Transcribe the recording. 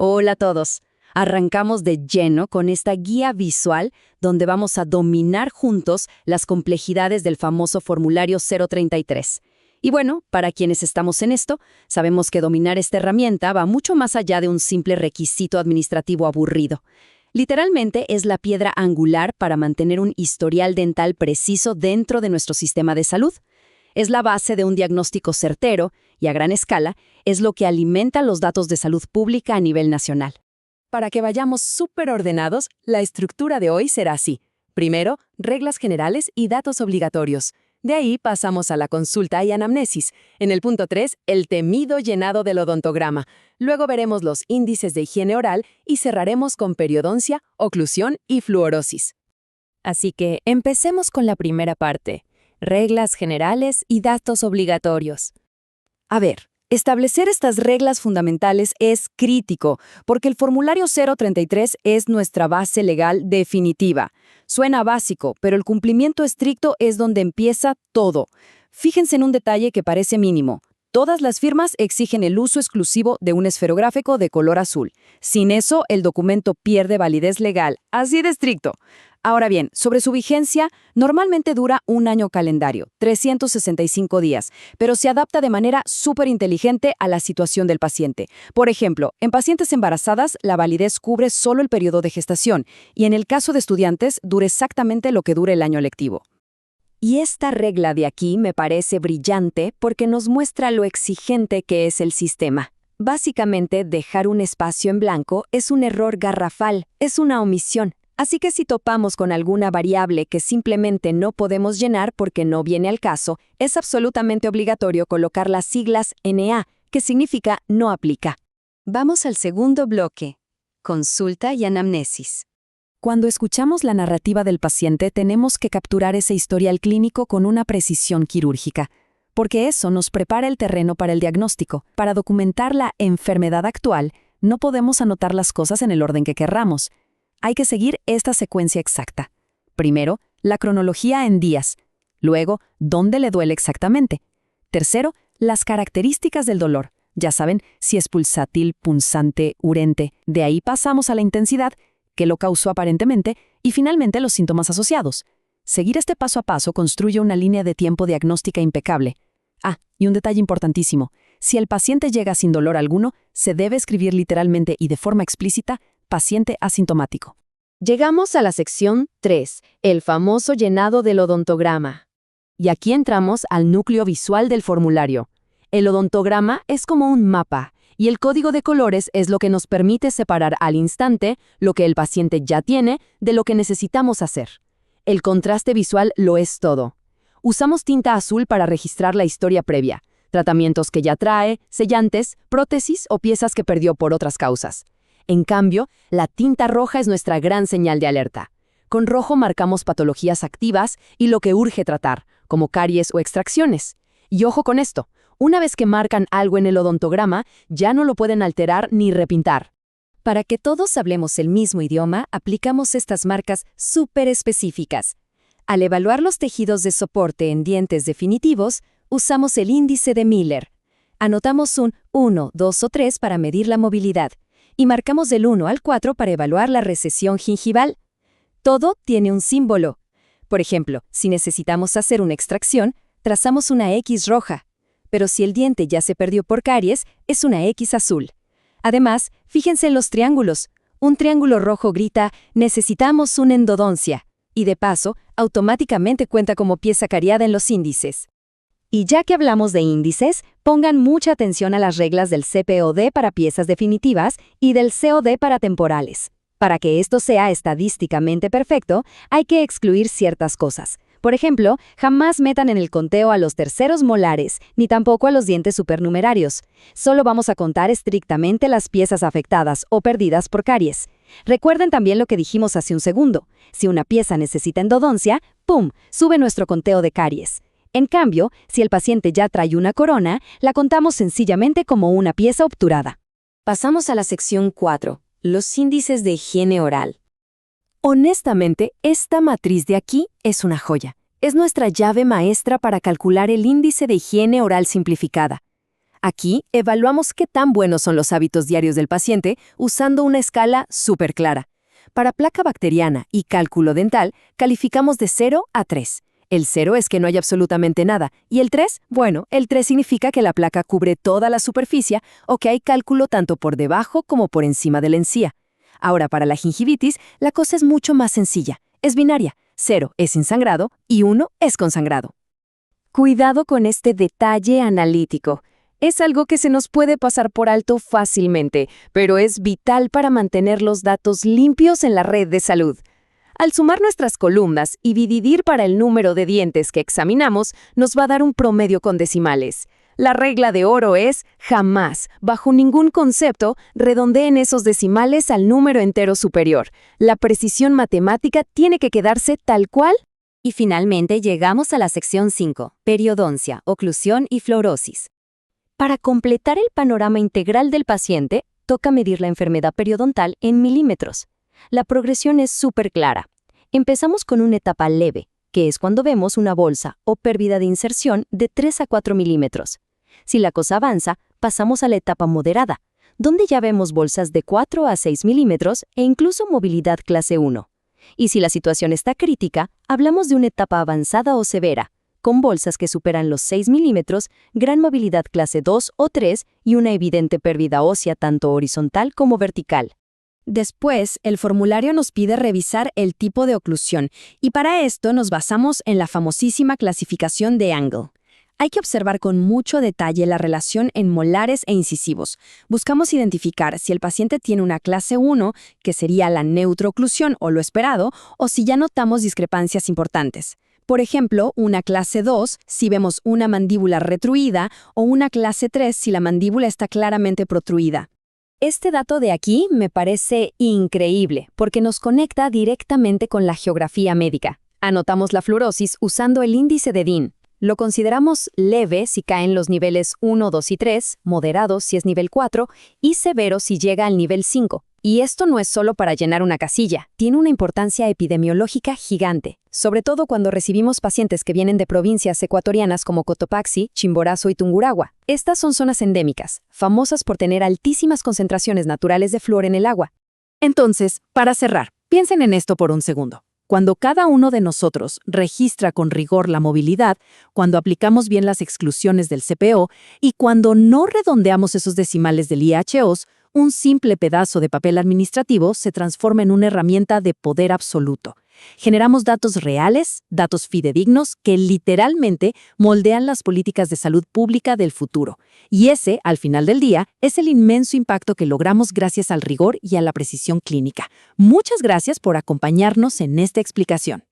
Hola a todos. Arrancamos de lleno con esta guía visual donde vamos a dominar juntos las complejidades del famoso formulario 033. Y bueno, para quienes estamos en esto, sabemos que dominar esta herramienta va mucho más allá de un simple requisito administrativo aburrido. Literalmente es la piedra angular para mantener un historial dental preciso dentro de nuestro sistema de salud. Es la base de un diagnóstico certero y a gran escala es lo que alimenta los datos de salud pública a nivel nacional. Para que vayamos súper ordenados, la estructura de hoy será así. Primero, reglas generales y datos obligatorios. De ahí pasamos a la consulta y anamnesis. En el punto 3, el temido llenado del odontograma. Luego veremos los índices de higiene oral y cerraremos con periodoncia, oclusión y fluorosis. Así que empecemos con la primera parte. Reglas generales y datos obligatorios. A ver, establecer estas reglas fundamentales es crítico, porque el formulario 033 es nuestra base legal definitiva. Suena básico, pero el cumplimiento estricto es donde empieza todo. Fíjense en un detalle que parece mínimo. Todas las firmas exigen el uso exclusivo de un esferográfico de color azul. Sin eso, el documento pierde validez legal. Así de estricto. Ahora bien, sobre su vigencia, normalmente dura un año calendario, 365 días, pero se adapta de manera súper inteligente a la situación del paciente. Por ejemplo, en pacientes embarazadas, la validez cubre solo el periodo de gestación, y en el caso de estudiantes, dura exactamente lo que dure el año lectivo. Y esta regla de aquí me parece brillante porque nos muestra lo exigente que es el sistema. Básicamente, dejar un espacio en blanco es un error garrafal, es una omisión. Así que si topamos con alguna variable que simplemente no podemos llenar porque no viene al caso, es absolutamente obligatorio colocar las siglas NA, que significa no aplica. Vamos al segundo bloque, consulta y anamnesis. Cuando escuchamos la narrativa del paciente, tenemos que capturar ese historial clínico con una precisión quirúrgica, porque eso nos prepara el terreno para el diagnóstico. Para documentar la enfermedad actual, no podemos anotar las cosas en el orden que querramos. Hay que seguir esta secuencia exacta. Primero, la cronología en días. Luego, dónde le duele exactamente. Tercero, las características del dolor. Ya saben, si es pulsátil, punzante, urente. De ahí pasamos a la intensidad, que lo causó aparentemente, y finalmente los síntomas asociados. Seguir este paso a paso construye una línea de tiempo diagnóstica impecable. Ah, y un detalle importantísimo. Si el paciente llega sin dolor alguno, se debe escribir literalmente y de forma explícita paciente asintomático. Llegamos a la sección 3, el famoso llenado del odontograma. Y aquí entramos al núcleo visual del formulario. El odontograma es como un mapa, y el código de colores es lo que nos permite separar al instante lo que el paciente ya tiene de lo que necesitamos hacer. El contraste visual lo es todo. Usamos tinta azul para registrar la historia previa, tratamientos que ya trae, sellantes, prótesis o piezas que perdió por otras causas. En cambio, la tinta roja es nuestra gran señal de alerta. Con rojo marcamos patologías activas y lo que urge tratar, como caries o extracciones. Y ojo con esto, una vez que marcan algo en el odontograma, ya no lo pueden alterar ni repintar. Para que todos hablemos el mismo idioma, aplicamos estas marcas súper específicas. Al evaluar los tejidos de soporte en dientes definitivos, usamos el índice de Miller. Anotamos un 1, 2 o 3 para medir la movilidad. Y marcamos del 1 al 4 para evaluar la recesión gingival. Todo tiene un símbolo. Por ejemplo, si necesitamos hacer una extracción, trazamos una X roja. Pero si el diente ya se perdió por caries, es una X azul. Además, fíjense en los triángulos. Un triángulo rojo grita, necesitamos una endodoncia. Y de paso, automáticamente cuenta como pieza cariada en los índices. Y ya que hablamos de índices, pongan mucha atención a las reglas del CPOD para piezas definitivas y del COD para temporales. Para que esto sea estadísticamente perfecto, hay que excluir ciertas cosas. Por ejemplo, jamás metan en el conteo a los terceros molares, ni tampoco a los dientes supernumerarios. Solo vamos a contar estrictamente las piezas afectadas o perdidas por caries. Recuerden también lo que dijimos hace un segundo. Si una pieza necesita endodoncia, ¡pum!, sube nuestro conteo de caries. En cambio, si el paciente ya trae una corona, la contamos sencillamente como una pieza obturada. Pasamos a la sección 4, los índices de higiene oral. Honestamente, esta matriz de aquí es una joya. Es nuestra llave maestra para calcular el índice de higiene oral simplificada. Aquí evaluamos qué tan buenos son los hábitos diarios del paciente usando una escala súper clara. Para placa bacteriana y cálculo dental, calificamos de 0 a 3. El 0 es que no hay absolutamente nada, y el 3, bueno, el 3 significa que la placa cubre toda la superficie o que hay cálculo tanto por debajo como por encima de la encía. Ahora, para la gingivitis, la cosa es mucho más sencilla. Es binaria. 0 es sin sangrado y 1 es con sangrado. Cuidado con este detalle analítico. Es algo que se nos puede pasar por alto fácilmente, pero es vital para mantener los datos limpios en la red de salud. Al sumar nuestras columnas y dividir para el número de dientes que examinamos, nos va a dar un promedio con decimales. La regla de oro es, jamás, bajo ningún concepto, redondeen esos decimales al número entero superior. La precisión matemática tiene que quedarse tal cual. Y finalmente llegamos a la sección 5, periodoncia, oclusión y fluorosis. Para completar el panorama integral del paciente, toca medir la enfermedad periodontal en milímetros. La progresión es súper clara. Empezamos con una etapa leve, que es cuando vemos una bolsa o pérdida de inserción de 3 a 4 milímetros. Si la cosa avanza, pasamos a la etapa moderada, donde ya vemos bolsas de 4 a 6 milímetros e incluso movilidad clase 1. Y si la situación está crítica, hablamos de una etapa avanzada o severa, con bolsas que superan los 6 milímetros, gran movilidad clase 2 o 3 y una evidente pérdida ósea tanto horizontal como vertical. Después, el formulario nos pide revisar el tipo de oclusión, y para esto nos basamos en la famosísima clasificación de Angle. Hay que observar con mucho detalle la relación en molares e incisivos. Buscamos identificar si el paciente tiene una clase 1, que sería la neutrooclusión o lo esperado, o si ya notamos discrepancias importantes. Por ejemplo, una clase 2 si vemos una mandíbula retruida o una clase 3 si la mandíbula está claramente protruida. Este dato de aquí me parece increíble porque nos conecta directamente con la geografía médica. Anotamos la fluorosis usando el índice de Dean. Lo consideramos leve si cae en los niveles 1, 2 y 3, moderado si es nivel 4 y severo si llega al nivel 5. Y esto no es solo para llenar una casilla, tiene una importancia epidemiológica gigante, sobre todo cuando recibimos pacientes que vienen de provincias ecuatorianas como Cotopaxi, Chimborazo y Tungurahua. Estas son zonas endémicas, famosas por tener altísimas concentraciones naturales de flúor en el agua. Entonces, para cerrar, piensen en esto por un segundo. Cuando cada uno de nosotros registra con rigor la movilidad, cuando aplicamos bien las exclusiones del CPO y cuando no redondeamos esos decimales del IHOs, un simple pedazo de papel administrativo se transforma en una herramienta de poder absoluto. Generamos datos reales, datos fidedignos, que literalmente moldean las políticas de salud pública del futuro. Y ese, al final del día, es el inmenso impacto que logramos gracias al rigor y a la precisión clínica. Muchas gracias por acompañarnos en esta explicación.